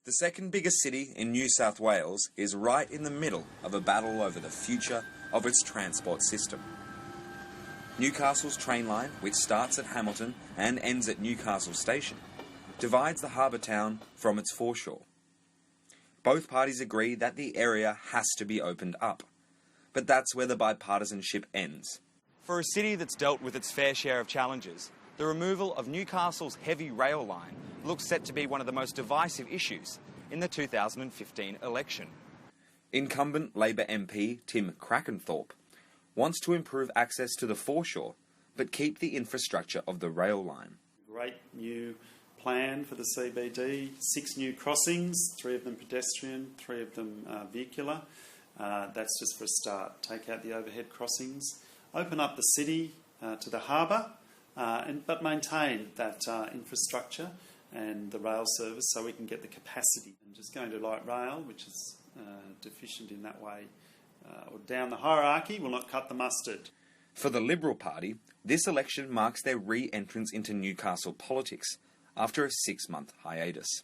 The second biggest city in New South Wales is right in the middle of a battle over the future of its transport system. Newcastle's train line, which starts at Hamilton and ends at Newcastle Station, divides the harbour town from its foreshore. Both parties agree that the area has to be opened up, but that's where the bipartisanship ends. For a city that's dealt with its fair share of challenges, the removal of Newcastle's heavy rail line looks set to be one of the most divisive issues in the 2015 election. Incumbent Labor MP Tim Crackenthorpe wants to improve access to the foreshore, but keep the infrastructure of the rail line. Great new plan for the CBD, 6 new crossings, 3 of them pedestrian, 3 of them vehicular. That's just for a start. Take out the overhead crossings, open up the city to the harbour, but maintain that infrastructure and the rail service so we can get the capacity. And just going to light rail, which is deficient in that way, or down the hierarchy, will not cut the mustard. For the Liberal Party, this election marks their re-entrance into Newcastle politics after a 6-month hiatus,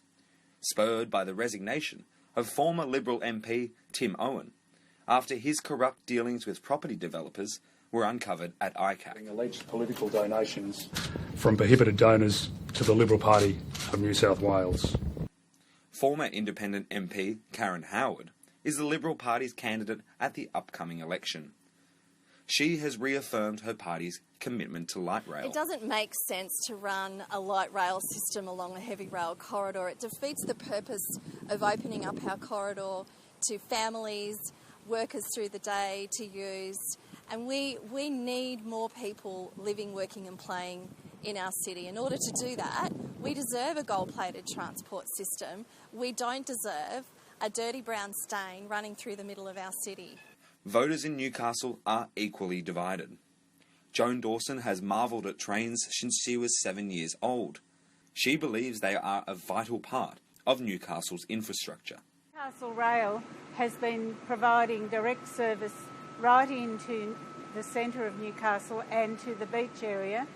spurred by the resignation of former Liberal MP Tim Owen after his corrupt dealings with property developers were uncovered at ICAC. Alleged political donations from prohibited donors to the Liberal Party of New South Wales. Former Independent MP Karen Howard is the Liberal Party's candidate at the upcoming election. She has reaffirmed her party's commitment to light rail. It doesn't make sense to run a light rail system along a heavy rail corridor. It defeats the purpose of opening up our corridor to families, workers through the day to use. And we need more people living, working and playing in our city. In order to do that, we deserve a gold-plated transport system. We don't deserve a dirty brown stain running through the middle of our city. Voters in Newcastle are equally divided. Joan Dawson has marvelled at trains since she was 7 years old. She believes they are a vital part of Newcastle's infrastructure. Newcastle Rail has been providing direct service right into the centre of Newcastle and to the beach area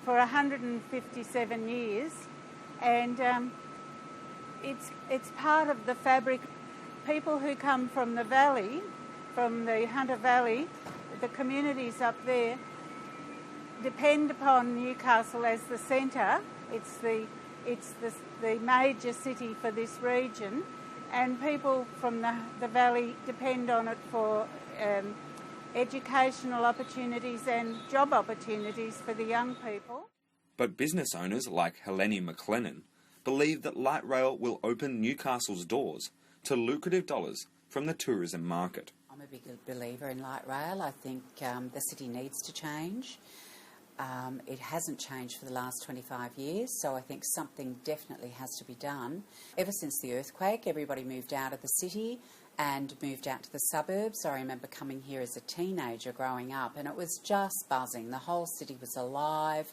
for 157 years, and it's part of the fabric. People who come from the valley, from the Hunter Valley, the communities up there, depend upon Newcastle as the centre. It's the major city for this region, and people from the valley depend on it for educational opportunities and job opportunities for the young people. But business owners like Helene McLennan believe that light rail will open Newcastle's doors to lucrative dollars from the tourism market. I'm a big believer in light rail. I think the city needs to change. It hasn't changed for the last 25 years, so I think something definitely has to be done. Ever since the earthquake, everybody moved out of the city and moved out to the suburbs. I remember coming here as a teenager growing up, and it was just buzzing. The whole city was alive.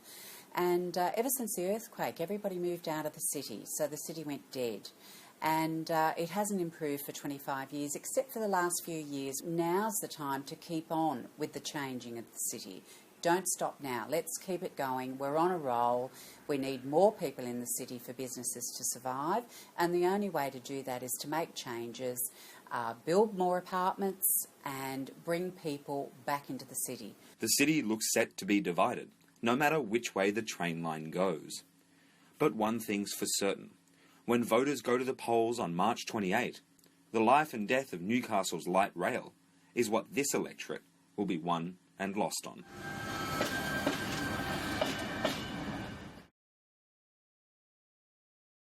And ever since the earthquake, everybody moved out of the city, so the city went dead. And it hasn't improved for 25 years, except for the last few years. Now's the time to keep on with the changing of the city. Don't stop now. Let's keep it going. We're on a roll. We need more people in the city for businesses to survive, and the only way to do that is to make changes, build more apartments and bring people back into the city. The city looks set to be divided, no matter which way the train line goes. But one thing's for certain. When voters go to the polls on March 28, the life and death of Newcastle's light rail is what this electorate will be won and lost on.